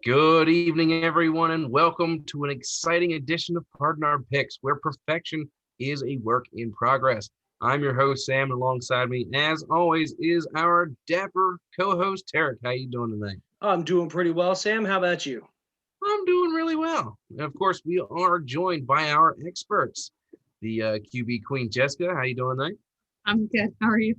Good evening, everyone, and welcome to an exciting edition of Pardon Our Picks, where perfection is a work in progress. I'm your host, Sam, and alongside me, as always, is our dapper co-host, Tarik. How you doing tonight? I'm doing pretty well, Sam. How about you? I'm doing really well. And of course, we are joined by our experts, the QB Queen, Jessica. How you doing tonight? I'm good. How are you?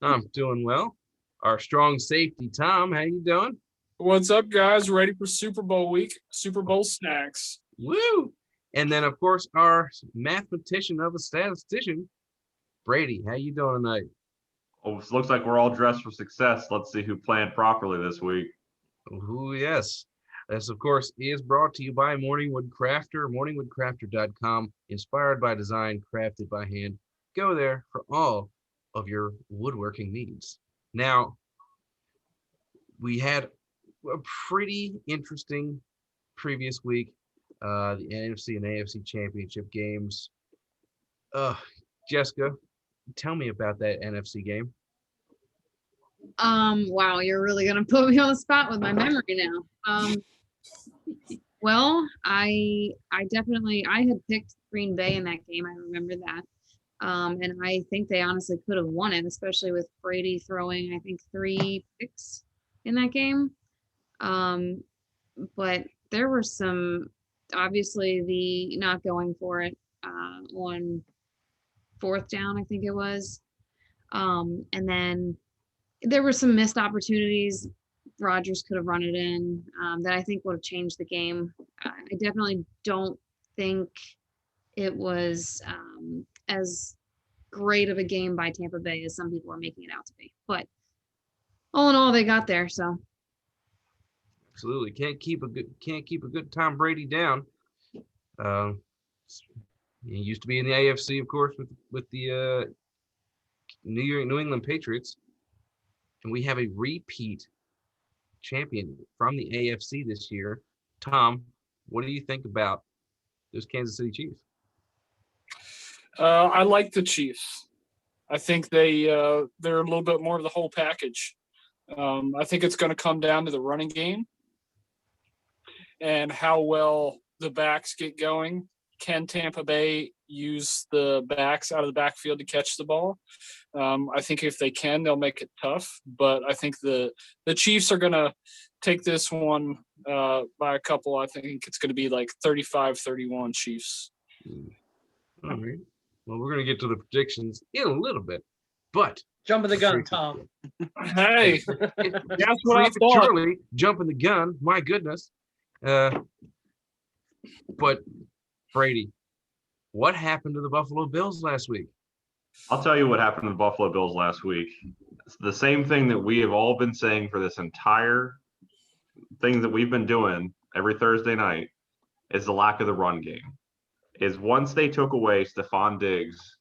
I'm doing well. Our strong safety, Tom. How you doing? What's up, guys? Ready for Super Bowl week? Super Bowl snacks. Woo! And then, of course, our mathematician of a statistician, Brady. How you doing tonight? Oh, it looks like we're all dressed for success. Let's see who planned properly this week. Oh, yes. This, of course, is brought to you by Morningwood Crafter, morningwoodcrafter.com, inspired by design, crafted by hand. Go there for all of your woodworking needs. Now, we had a pretty interesting previous week, the NFC and AFC championship games. Jessica, tell me about that NFC game. Wow, you're really gonna put me on the spot with my memory now. Well, I definitely had picked Green Bay in that game. I remember that. And I think they honestly could have won it, especially with Brady throwing, I think, 3 picks in that game. But there were some, obviously the not going for it on 4th down, I think it was. And then there were some missed opportunities. Rodgers could have run it in that I think would have changed the game. I definitely don't think it was as great of a game by Tampa Bay as some people are making it out to be. But all in all, they got there. So Absolutely can't keep a good Tom Brady down. He used to be in the AFC, of course, with the New England Patriots, and we have a repeat champion from the AFC this year. Tom, what do you think about those Kansas City Chiefs? I like the Chiefs. I think they're a little bit more of the whole package. I think it's going to come down to the running game and how well the backs get going. Can Tampa Bay use the backs out of the backfield to catch the ball? I think if they can, they'll make it tough. But I think the Chiefs are going to take this one by a couple. I think it's going to be like 35-31 Chiefs. All right. Well, we're going to get to the predictions in a little bit, but Jumping the gun, Tom. Hey, that's what I thought. Prematurely jumping the gun. My goodness. But Brady, what happened to the Buffalo Bills last week? I'll tell you what happened to the Buffalo Bills last week. It's the same thing that we have all been saying for this entire thing that we've been doing every Thursday night is the lack of the run game. Is once they took away Stephon Diggs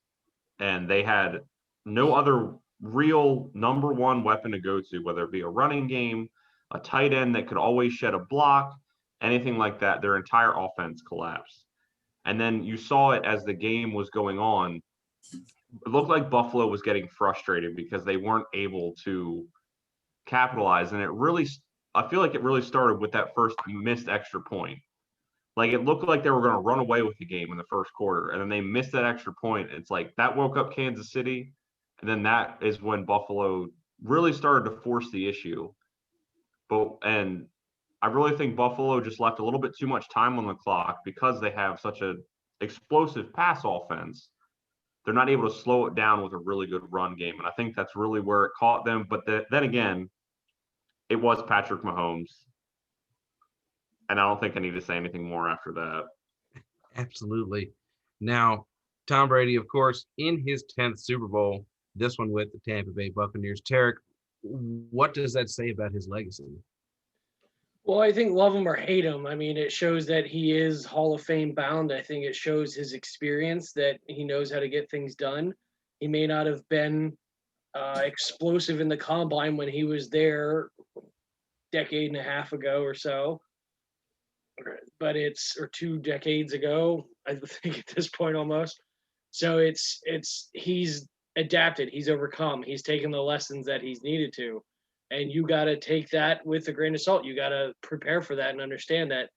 and they had no other real number one weapon to go to, whether it be a running game, a tight end that could always shed a block, anything like that, their entire offense collapsed. And then you saw it as the game was going on. It looked like Buffalo was getting frustrated because they weren't able to capitalize. And I feel like it really started with that first missed extra point. Like it looked like they were going to run away with the game in the first quarter, and then they missed that extra point. It's like that woke up Kansas City, and then that is when Buffalo really started to force the issue. And I really think Buffalo just left a little bit too much time on the clock because they have such an explosive pass offense. They're not able to slow it down with a really good run game, and I think that's really where it caught them. But then again, it was Patrick Mahomes. And I don't think I need to say anything more after that. Absolutely. Now, Tom Brady, of course, in his 10th Super Bowl, this one with the Tampa Bay Buccaneers. Tarik, what does that say about his legacy? Well, I think love him or hate him. I mean, it shows that he is Hall of Fame bound. I think it shows his experience, that he knows how to get things done. He may not have been explosive in the combine when he was there a decade and a half ago or so. But or 2 decades ago, I think at this point almost. So he's adapted, he's overcome, he's taken the lessons that he's needed to. And you got to take that with a grain of salt. You got to prepare for that and understand that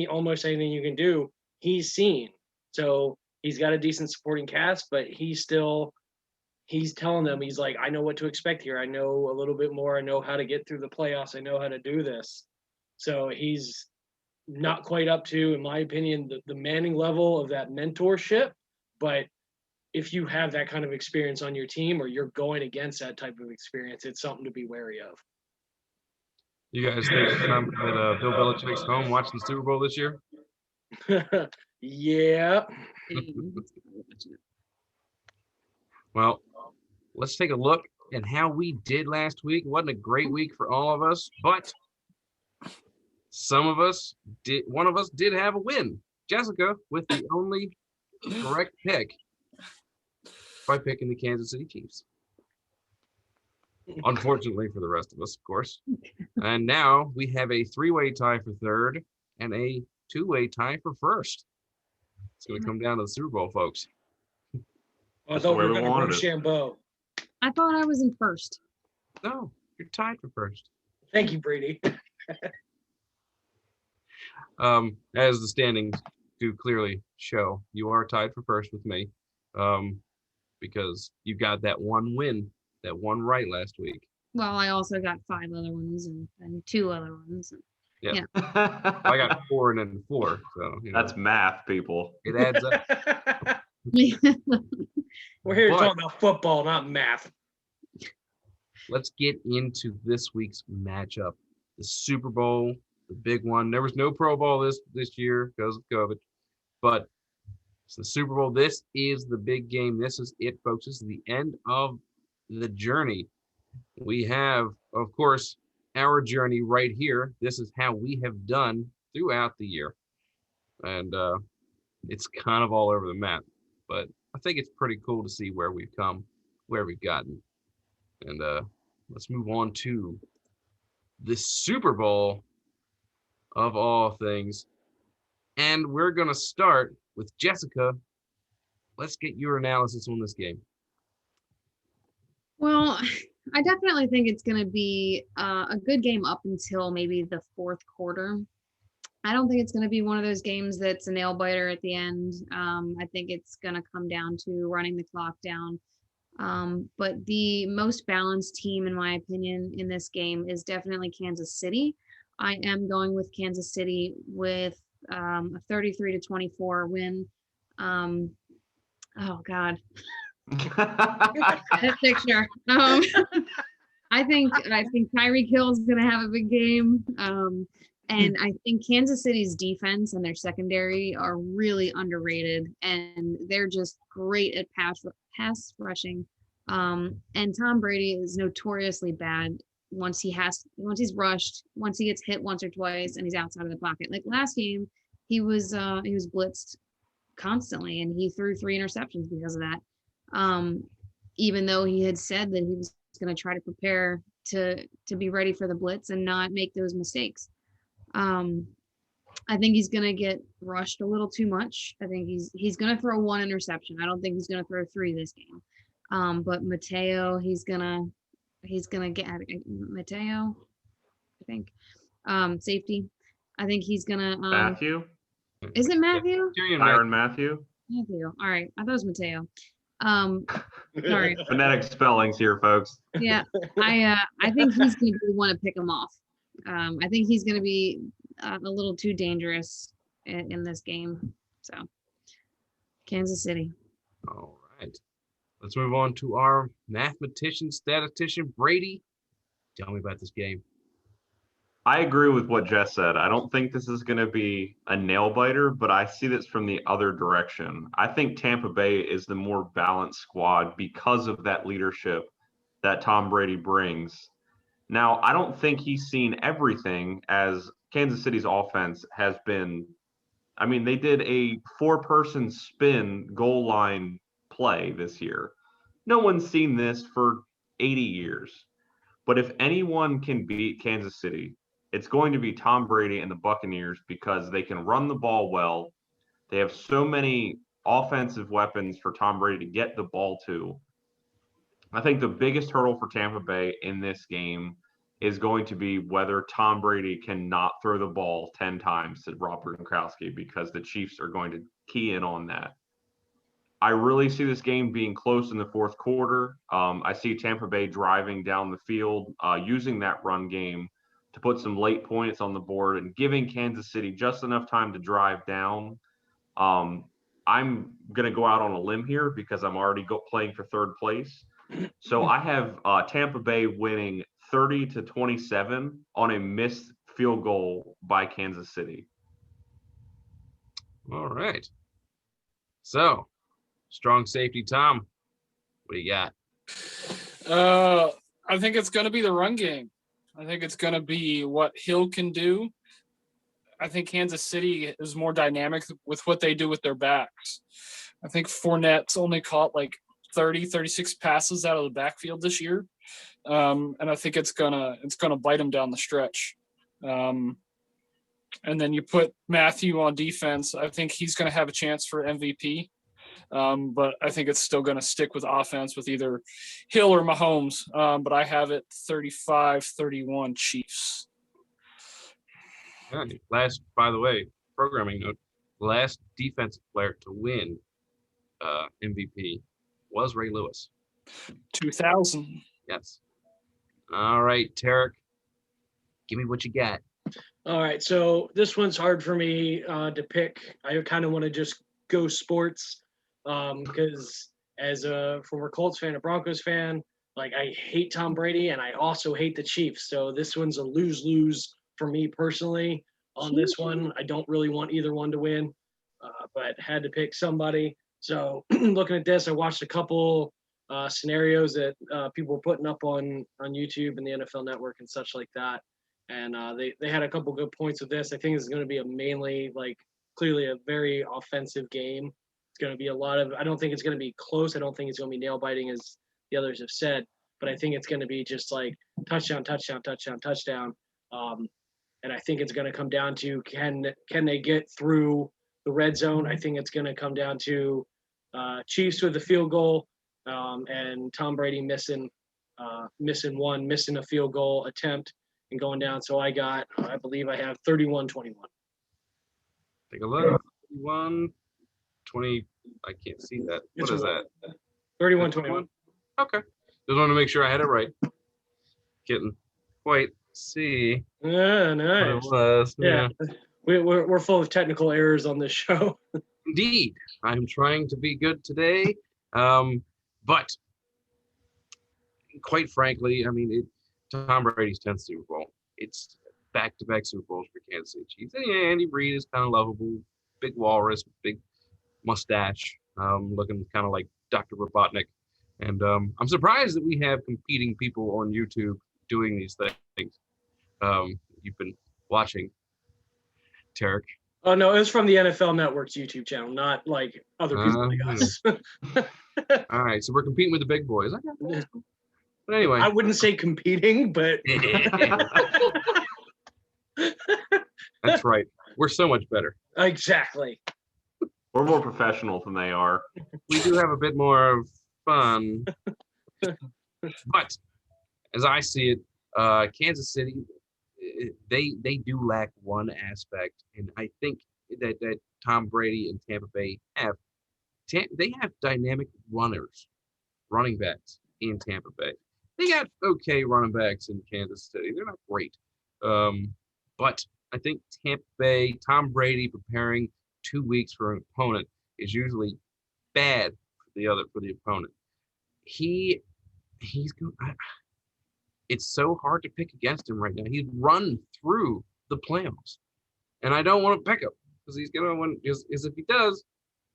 almost anything you can do, he's seen. So he's got a decent supporting cast, but he's telling them, he's like, I know what to expect here. I know a little bit more. I know how to get through the playoffs. I know how to do this. So he's not quite up to, in my opinion, the Manning level of that mentorship. But if you have that kind of experience on your team, or you're going against that type of experience, it's something to be wary of. You guys think it's time that Bill Belichick's home watching the Super Bowl this year? Yeah. Well, let's take a look at how we did last week. It wasn't a great week for all of us, but one of us did have a win. Jessica with the only correct pick by picking the Kansas City Chiefs. Unfortunately for the rest of us, of course. And now we have a 3-way tie for third and a 2-way tie for first. It's going to come down to the Super Bowl, folks. I thought we were going to go Shambo. I thought I was in first. No, you're tied for first. Thank you, Brady. As the standings do clearly show, you are tied for first with me, because you got that one win, that one right last week. Well, I also got 5 other ones and 2 other ones. Yeah. I got 4 and then 4. So that's math, people. It adds up. We're here to talk about football, not math. Let's get into this week's matchup. The Super Bowl, the big one. There was no Pro Bowl this year because of COVID, but it's the Super Bowl. This is the big game. This is it, folks. This is the end of the journey. We have, of course, our journey right here. This is how we have done throughout the year. And it's kind of all over the map. But I think it's pretty cool to see where we've come, where we've gotten. And let's move on to the Super Bowl of all things. And we're going to start with Jessica. Let's get your analysis on this game. Well, I definitely think it's going to be a good game up until maybe the 4th quarter. I don't think it's going to be one of those games that's a nail biter at the end. I think it's going to come down to running the clock down. But the most balanced team, in my opinion, in this game is definitely Kansas City. I am going with Kansas City with a 33-24 win. Oh God, that picture. I think Tyreek Hill is going to have a big game. And I think Kansas City's defense and their secondary are really underrated, and they're just great at pass rushing. And Tom Brady is notoriously bad once he's rushed, once he gets hit once or twice and he's outside of the pocket. Like last game, he was blitzed constantly and he threw 3 interceptions because of that. Even though he had said that he was going to try to prepare to be ready for the blitz and not make those mistakes. I think he's going to get rushed a little too much. I think he's going to throw 1 interception. I don't think he's going to throw 3 this game. But Mateo, he's going to get Mateo, I think. Safety. I think he's going to Matthew? Is it Matthew? Tyrann Mathieu? Matthew. All right. I thought it was Mateo. Sorry. Phonetic spellings here, folks. Yeah. I think he's going to be the one to pick him off. I think he's going to be a little too dangerous in this game. So, Kansas City. All right. Let's move on to our statistician, Brady. Tell me about this game. I agree with what Jess said. I don't think this is going to be a nail biter, but I see this from the other direction. I think Tampa Bay is the more balanced squad because of that leadership that Tom Brady brings. Now, I don't think he's seen everything, as Kansas City's offense has been. I mean, they did a 4-person spin goal line play this year. No one's seen this for 80 years. But if anyone can beat Kansas City, it's going to be Tom Brady and the Buccaneers, because they can run the ball well. They have so many offensive weapons for Tom Brady to get the ball to. I think the biggest hurdle for Tampa Bay in this game is going to be whether Tom Brady cannot throw the ball 10 times to Rob Gronkowski, because the Chiefs are going to key in on that. I really see this game being close in the fourth quarter. I see Tampa Bay driving down the field, using that run game to put some late points on the board and giving Kansas City just enough time to drive down. I'm going to go out on a limb here because I'm already playing for third place. So I have Tampa Bay winning 30-27 on a missed field goal by Kansas City. All right. So, strong safety, Tom. What do you got? I think it's going to be the run game. I think it's going to be what Hill can do. I think Kansas City is more dynamic with what they do with their backs. I think Fournette's only caught like 36 passes out of the backfield this year. And I think it's gonna bite him down the stretch. And then you put Matthew on defense. I think he's going to have a chance for MVP. But I think it's still going to stick with offense with either Hill or Mahomes. But I have it 35-31 Chiefs. Yeah, by the way, programming note, last defensive player to win MVP was Ray Lewis. 2000. Yes. All right, Tarik, give me what you got. All right, so this one's hard for me to pick. I kind of want to just go sports because as a former Colts fan, a Broncos fan, like I hate Tom Brady and I also hate the Chiefs. So this one's a lose-lose for me personally on this one. I don't really want either one to win, but had to pick somebody. So looking at this, I watched a couple scenarios that people were putting up on YouTube and the NFL Network and such like that. And they had a couple good points with this. I think this is going to be a mainly, like, clearly a very offensive game. It's going to be a lot of – I don't think it's going to be close. I don't think it's going to be nail-biting, as the others have said. But I think it's going to be just, like, touchdown, touchdown, touchdown, touchdown. And I think it's going to come down to can they get through the red zone. I think it's going to come down to Chiefs with the field goal and Tom Brady missing a field goal attempt and going down. So I believe I have 31-21. Take a look. 31, 20. I can't see that. What is that? 31-21. Okay. Just wanted to make sure I had it right. Couldn't quite see Yeah, what nice. it was. Yeah. We're full of technical errors on this show. Indeed. I'm trying to be good today. But quite frankly, I mean, Tom Brady's 10th Super Bowl. It's back-to-back Super Bowls for Kansas City Chiefs. And yeah, Andy Reid is kind of lovable. Big walrus, big mustache, looking kind of like Dr. Robotnik. And I'm surprised that we have competing people on YouTube doing these things. You've been watching, Tarik. Oh, no, it was from the NFL Network's YouTube channel, not like other people like us. All right, so we're competing with the big boys. Okay. But anyway. I wouldn't say competing, but That's right. We're so much better. Exactly. We're more professional than they are. We do have a bit more fun. But as I see it, Kansas City, they do lack one aspect, and I think that Tom Brady and Tampa Bay have. They have dynamic running backs in Tampa Bay. They got okay running backs in Kansas City. They're not great. But I think Tampa Bay, Tom Brady preparing 2 weeks for an opponent is usually bad for the opponent. He's going. It's so hard to pick against him right now. He's run through the playoffs, and I don't want to pick him because he's going to win. Because if he does,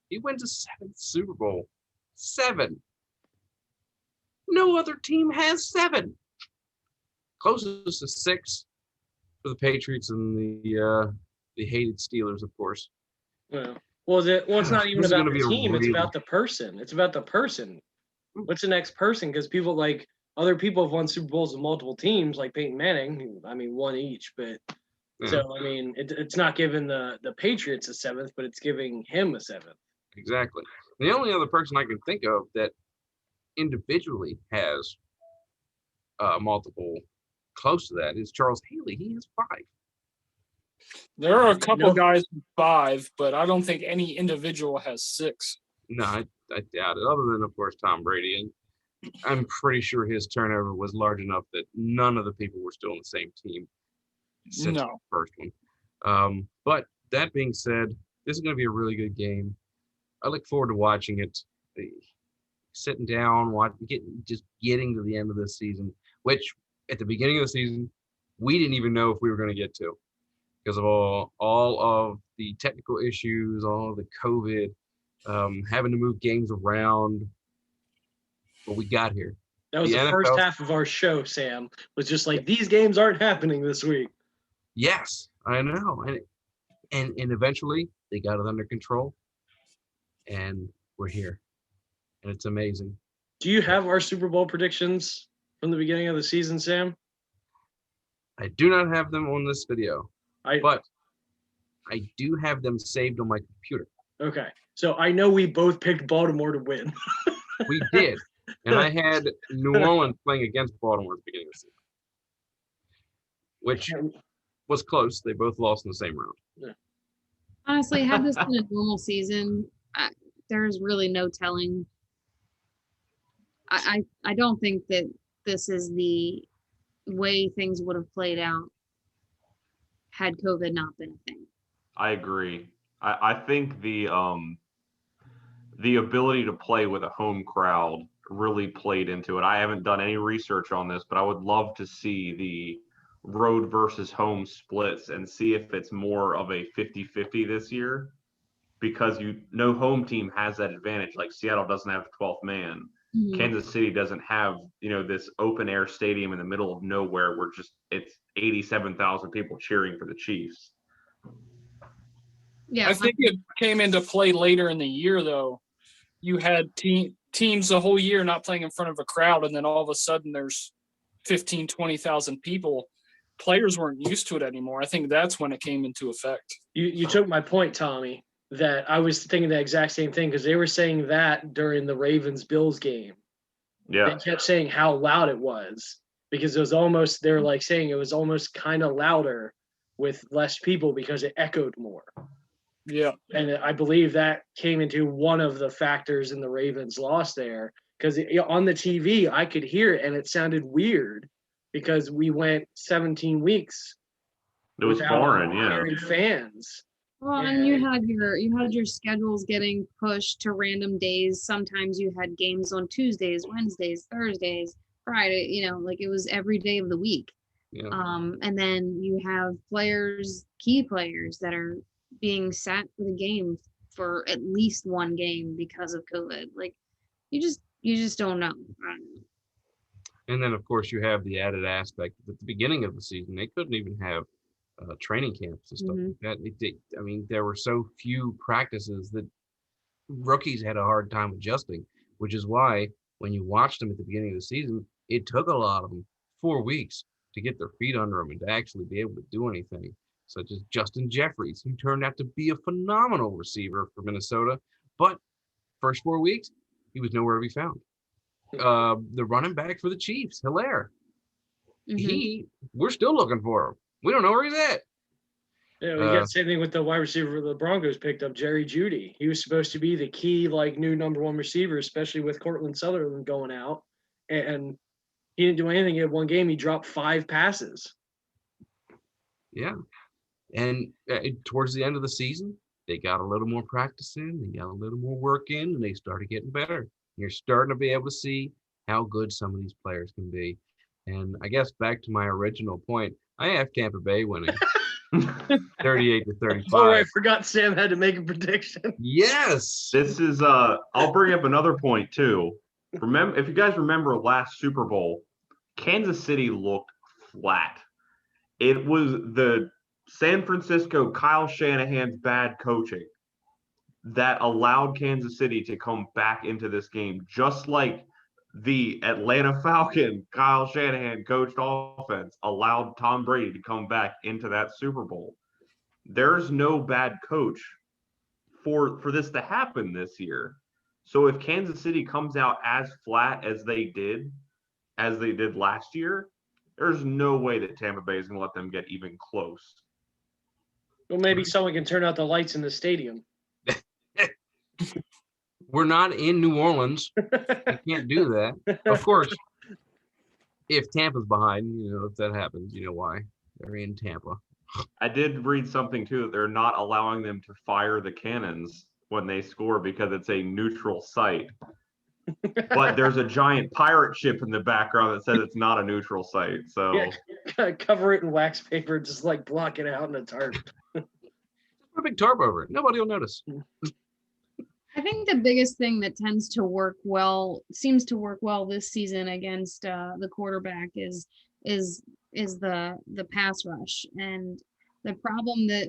he wins a 7th Super Bowl. 7. No other team has 7. Closest to 6 for the Patriots and the hated Steelers, of course. Well, it's not even This is about gonna the be a team. It's really- about the person. It's about the person. What's the next person? Because people like other people have won Super Bowls with multiple teams, like Peyton Manning. I mean, one each, but Yeah. so I mean, it's not giving the Patriots a 7th, but it's giving him a 7th. Exactly. The only other person I can think of that individually has multiple close to that is Charles Haley. He has 5. There are a couple No. guys with 5, but I don't think any individual has 6. No, I doubt it. Other than, of course, Tom Brady. And I'm pretty sure his turnover was large enough that none of the people were still on the same team since the No. first one. But that being said, this is going to be a really good game. I look forward to watching it. Sitting down, getting to the end of this season, which at the beginning of the season, we didn't even know if we were going to get to because of all of the technical issues, all of the COVID, having to move games around. But we got here. That was The the first NFL half of our show, Sam, was just like, these games aren't happening this week. Yes, I know. And eventually they got it under control and we're here. And it's amazing. Do you have our Super Bowl predictions from the beginning of the season, Sam? I do not have them on this video, I but I do have them saved on my computer. Okay. So I know we both picked Baltimore to win. We did. And I had New Orleans playing against Baltimore at the beginning of the season, which was close. They both lost in the same round. Honestly, had this been a normal season, there's really no telling. I don't think that this is the way things would have played out had COVID not been a thing. I agree. I think the ability to play with a home crowd really played into it. I haven't done any research on this, but I would love to see the road versus home splits and see if it's more of a 50-50 this year, because no home team has that advantage. Like Seattle doesn't have the 12th man. Mhm. Kansas City doesn't have, this open air stadium in the middle of nowhere where it's 87,000 people cheering for the Chiefs. Yeah, I think it came into play later in the year, though. You had teams the whole year not playing in front of a crowd, and then all of a sudden there's 15, 20,000 people. Players weren't used to it anymore. I think that's when it came into effect. You took my point, Tommy, that I was thinking the exact same thing because they were saying that during the Ravens-Bills game. Yeah. They kept saying how loud it was because it was almost, they were like saying it was almost kind of louder with less people because it echoed more. Yeah. And I believe that came into one of the factors in the Ravens' loss there because on the TV, I could hear it and it sounded weird because we went 17 weeks. It was without foreign, yeah. hearing fans. well, and you had your schedules getting pushed to random days. Sometimes you had games on Tuesdays, Wednesdays, Thursdays, Friday. Like it was every day of the week. Yeah. And then you have key players that are being sat for the game for at least one game because of COVID. Like you just don't know. I don't know. And then, of course, you have the added aspect at the beginning of the season. They couldn't even have training camps and stuff like that. There were so few practices that rookies had a hard time adjusting, which is why when you watched them at the beginning of the season, it took a lot of them 4 weeks to get their feet under them and to actually be able to do anything, such as Justin Jeffries, who turned out to be a phenomenal receiver for Minnesota. But first 4 weeks, he was nowhere to be found. The running back for the Chiefs, Hilaire, we're still looking for him. We don't know where he's at. Yeah, we got the same thing with the wide receiver the Broncos picked up, Jerry Jeudy. He was supposed to be the key, new number one receiver, especially with Cortland Sutherland going out. And he didn't do anything. He had one game. He dropped 5 passes. Yeah. And towards the end of the season, they got a little more practice in, they got a little more work in, and they started getting better. You're starting to be able to see how good some of these players can be. And I guess back to my original point, I have Tampa Bay winning 38-35. Oh, I forgot Sam had to make a prediction. Yes. This is I'll bring up another point too. If you guys remember last Super Bowl, Kansas City looked flat. It was the San Francisco Kyle Shanahan's bad coaching that allowed Kansas City to come back into this game, just like the Atlanta Falcons Kyle Shanahan coached offense allowed Tom Brady to come back into that Super Bowl. There's no bad coach for this to happen this year. So if Kansas City comes out as flat as they did last year, There's no way that Tampa Bay is going to let them get even close. Well, maybe someone can turn out the lights in the stadium. We're not in New Orleans. We can't do that. Of course, if Tampa's behind, if that happens, you know why. They're in Tampa. I did read something too that they're not allowing them to fire the cannons when they score because it's a neutral site. But there's a giant pirate ship in the background that says it's not a neutral site. So Yeah, cover it in wax paper, just like block it out in a tarp. Put a big tarp over it. Nobody will notice. I think the biggest thing that seems to work well this season against the quarterback is the pass rush. And the problem that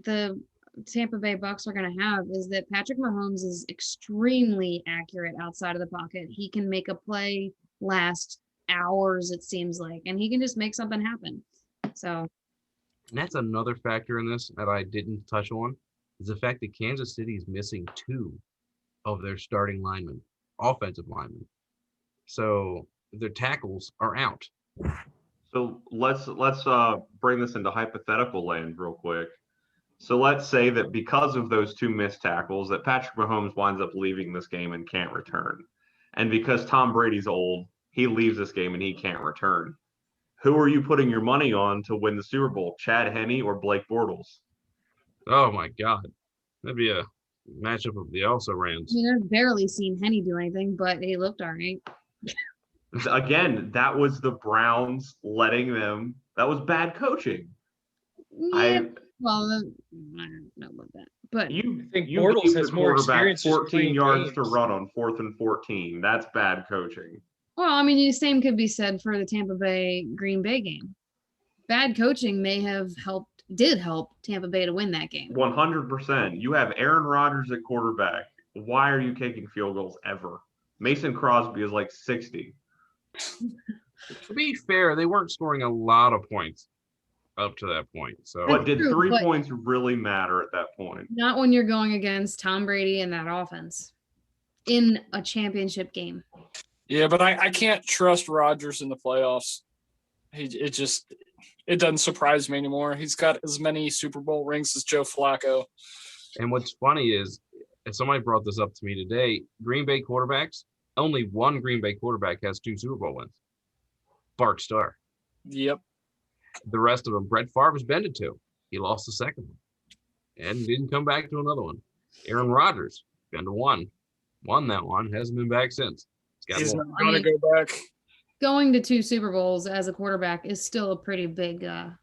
the Tampa Bay Bucks are going to have is that Patrick Mahomes is extremely accurate outside of the pocket. He can make a play last hours, it seems like, and he can just make something happen. So And that's another factor in this that I didn't touch on, is the fact that Kansas City is missing 2 of their starting linemen, offensive linemen. So their tackles are out. So let's bring this into hypothetical land real quick. So let's say that because of those 2 missed tackles, that Patrick Mahomes winds up leaving this game and can't return. And because Tom Brady's old, he leaves this game and he can't return. Who are you putting your money on to win the Super Bowl, Chad Henne or Blake Bortles? Oh my God. That'd be a matchup of the also-rans. I've barely seen Henne do anything, but he looked all right. Again, that was the Browns letting them. That was bad coaching. Yeah, well, I don't know about that, but You think you Bortles gave has the more quarterback experience 14 playing yards to games. run on 4th and 14. That's bad coaching. well, I mean, the same could be said for the Tampa Bay Green Bay game. Bad coaching did help Tampa Bay to win that game. 100%. You have Aaron Rodgers at quarterback. Why are you kicking field goals ever? Mason Crosby is like 60. To be fair, they weren't scoring a lot of points up to that point. So But did true, 3 but- points really matter at that point? Not when you're going against Tom Brady and that offense in a championship game. Yeah, but I can't trust Rodgers in the playoffs. It doesn't surprise me anymore. He's got as many Super Bowl rings as Joe Flacco. And what's funny is, and somebody brought this up to me today, Green Bay quarterbacks, only one Green Bay quarterback has 2 Super Bowl wins. Bart Starr. Yep. The rest of them, Brett Favre has been to 2. He lost the second one and didn't come back to another one. Aaron Rodgers, been to 1. Won that one, hasn't been back since. He's more. not going to go back. Going to 2 Super Bowls as a quarterback is still a pretty big, a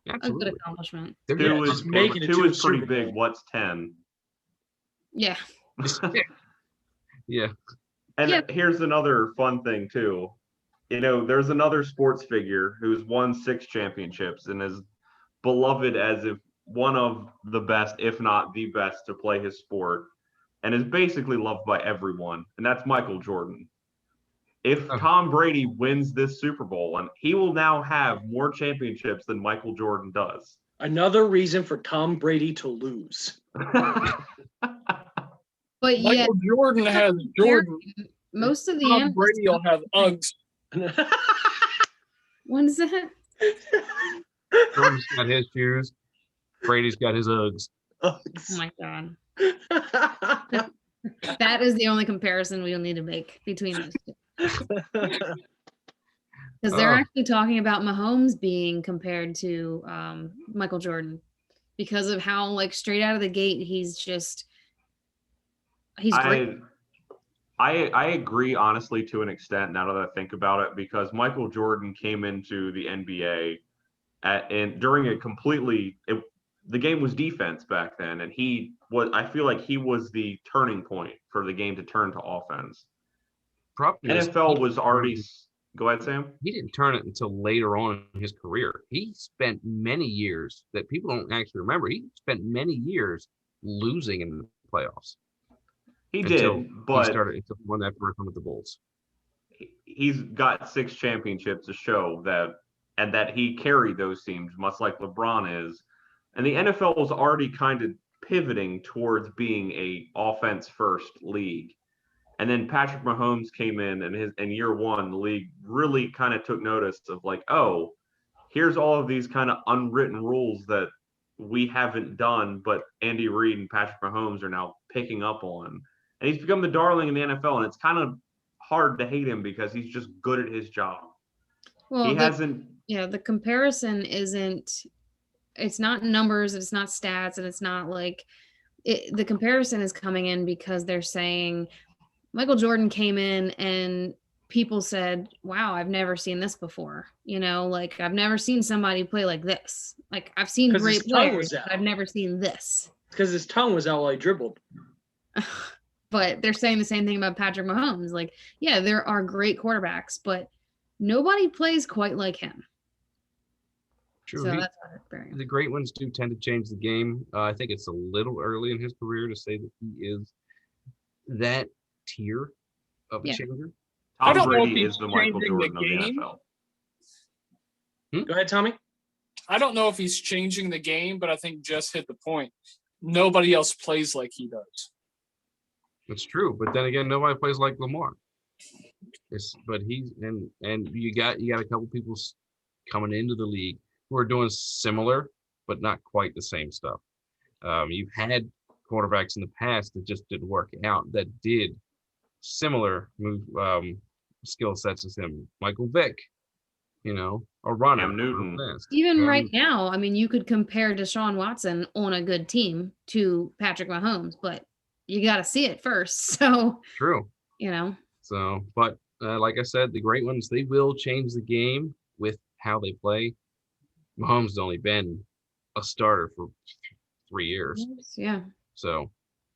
good Absolutely. accomplishment. They're 2 just is, making it 2 to a is pretty Super big. Bowl. What's 10? Yeah. yeah. And Yeah. here's another fun thing too. There's another sports figure who's won 6 championships and is beloved as if one of the best, if not the best, to play his sport, and is basically loved by everyone, and that's Michael Jordan. If Tom Brady wins this Super Bowl, and he will now have more championships than Michael Jordan does. Another reason for Tom Brady to lose. But yeah, Michael Jordan has Jordan. most of the Tom analysts, Brady will have Uggs. when's that? Jordan's got his shoes. Brady's got his Uggs. Oh my God. That is the only comparison we'll need to make between those 2. Because they're actually talking about Mahomes being compared to Michael Jordan because of how, straight out of the gate, he's great. I agree, honestly, to an extent, now that I think about it, because Michael Jordan came into the NBA during a the game was defense back then, and I feel like he was the turning point for the game to turn to offense. NFL was already. Go ahead, Sam. He didn't turn it until later on in his career. He spent many years that people don't actually remember. He spent many years losing in the playoffs. He until did, but he started until he won that first one with the Bulls. He's got 6 championships to show that he carried those teams, much like LeBron is. And the NFL was already kind of pivoting towards being a offense-first league. And then Patrick Mahomes came in, and in year one, the league really kind of took notice of like, oh, here's all of these kind of unwritten rules that we haven't done, but Andy Reid and Patrick Mahomes are now picking up on. And he's become the darling in the NFL, and it's kind of hard to hate him because he's just good at his job. Well, He hasn't. Yeah, the comparison isn't. It's not numbers. It's not stats, and it's not like the comparison is coming in because they're saying Michael Jordan came in and people said, "Wow, I've never seen this before." Like I've never seen somebody play like this. Like I've seen 'Cause great his tongue players, was out. but I've never seen this. Because his tongue was out while he dribbled. But they're saying the same thing about Patrick Mahomes. Like, yeah, there are great quarterbacks, but nobody plays quite like him. True. So that's what it's The great ones do tend to change the game. I think it's a little early in his career to say that he is that tier of a Yeah. changer. I Tom don't know if Brady he's is the Michael changing the Jordan of the game. NFL. Go ahead, Tommy. I don't know if he's changing the game, but I think Jess hit the point. Nobody else plays like he does. That's true, but then again, nobody plays like Lamar. But he's and you got a couple people coming into the league who are doing similar, but not quite the same stuff. You've had quarterbacks in the past that just didn't work out that did similar skill sets as him. Michael Vick, a runner. Cam Newton. Even right now, I mean, you could compare Deshaun Watson on a good team to Patrick Mahomes, but you got to see it first. So, True. So, but like I said, the great ones, they will change the game with how they play. Mahomes has only been a starter for 3 years. Yeah. So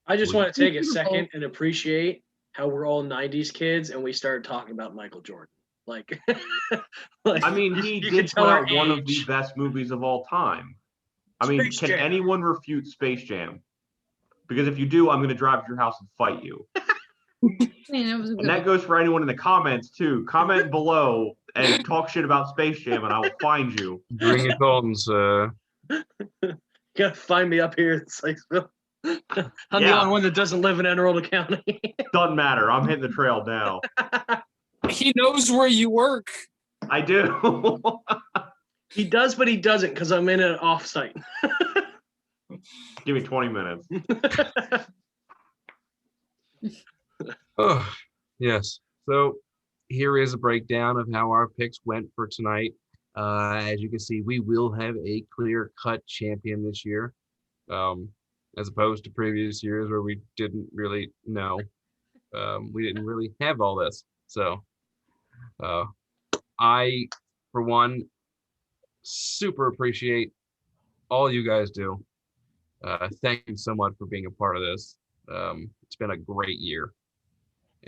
I just Well, want to take a second and appreciate how we're all 90s kids and we started talking about Michael Jordan. Like, I mean, he you did can tell put our out one of the age. best movies of all time. I mean, Space can Jam. anyone refute Space Jam? Because if you do, I'm going to drive to your house and fight you. I mean, it was a And good that goes for anyone in the comments too. Comment below and talk shit about Space Jam, and I will find you. bring it on, sir. You gotta find me up here in Sykesville. I'm the Yeah. only one that doesn't live in Anne Arundel County. Doesn't matter. I'm hitting the trail now. He knows where you work. I do. He does, but he doesn't because I'm in an offsite. Give me 20 minutes. Oh, yes. So here is a breakdown of how our picks went for tonight. As you can see, we will have a clear-cut champion this year, as opposed to previous years where we didn't really know. We didn't really have all this. So I, for one, super appreciate all you guys do. Thank you so much for being a part of this. It's been a great year.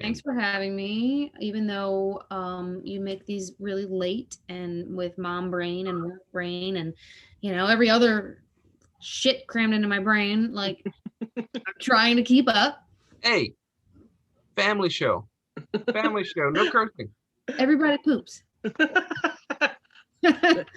Thanks for having me, even though you make these really late and with mom brain and work brain and, every other shit crammed into my brain. Like, I'm trying to keep up. Hey, family show. Family show. No cursing. Everybody poops. But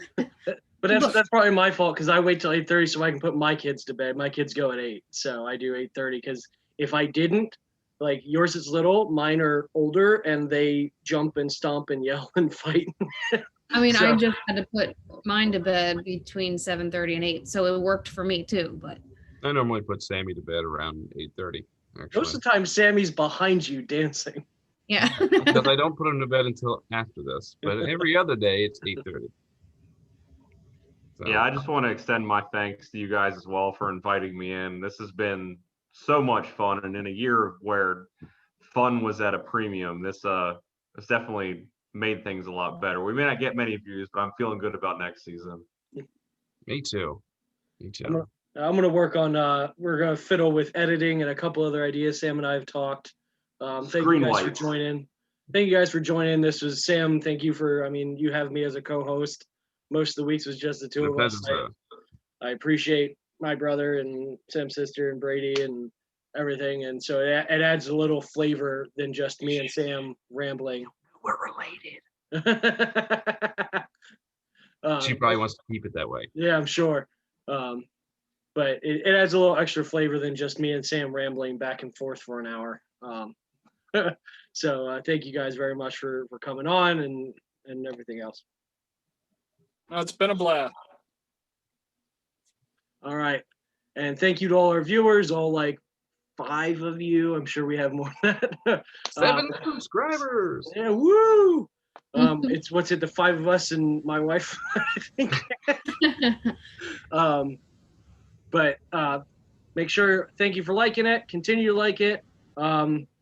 that's probably my fault because I wait till 8:30 so I can put my kids to bed. My kids go at 8, so I do 8:30 because if I didn't, like yours is little, mine are older, and they jump and stomp and yell and fight. I mean, So- I just had to put mine to bed between 7:30 and 8, so it worked for me too. But I normally put Sammy to bed around 8:30. Actually, Most of the time, Sammy's behind you dancing. yeah. because I don't put him to bed until after this. But every other day, it's 8:30. So, Yeah, I just want to extend my thanks to you guys as well for inviting me in. This has been so much fun, and in a year where fun was at a premium, this definitely made things a lot better. We may not get many views, but I'm feeling good about next season. Me too. Me too. I'm gonna work on. We're gonna fiddle with editing and a couple other ideas. Sam and I have talked. Thank Screen you guys lights. for joining. Thank you guys for joining. This was Sam. Thank you for. I mean, you have me as a co-host. Most of the weeks was just the two of us. I appreciate my brother and Sam's sister and Brady and everything, and so it adds a little flavor than just me and Sam rambling. We're related. She Um, probably wants to keep it that way. Yeah, I'm sure. But it adds a little extra flavor than just me and Sam rambling back and forth for an hour. So thank you guys very much for coming on and everything else. It's been a blast. All right. And thank you to all our viewers, all like 5 of you. I'm sure we have more than that. 7 subscribers. Yeah, woo! It's what's it, the 5 of us and my wife, I think. But make sure, thank you for liking it. Continue to like it.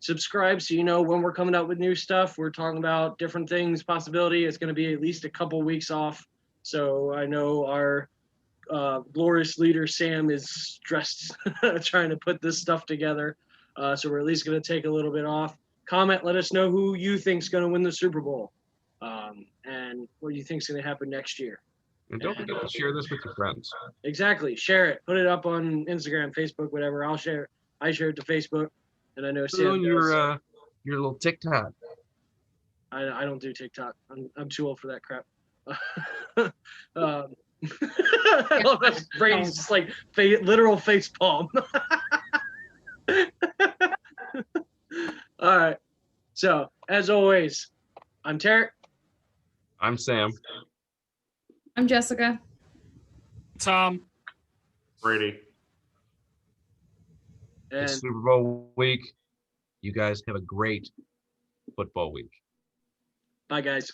Subscribe so you know when we're coming out with new stuff. We're talking about different things, possibility. It's going to be at least a couple weeks off. So I know our glorious leader, Sam, is stressed trying to put this stuff together. So we're at least going to take a little bit off. Comment, let us know who you think's going to win the Super Bowl, and what you think's going to happen next year. And don't forget to share this with your friends. Exactly. Share it. Put it up on Instagram, Facebook, whatever. I'll share it. I share it to Facebook, and I know Put it Sam on does. your little TikTok. I don't do TikTok. I'm too old for that crap. I love that Brady's just like literal face palm. All right. So as always, I'm Tarik. I'm Sam. I'm Jessica. Tom. Brady. And It's Super Bowl week. You guys have a great football week. bye, guys.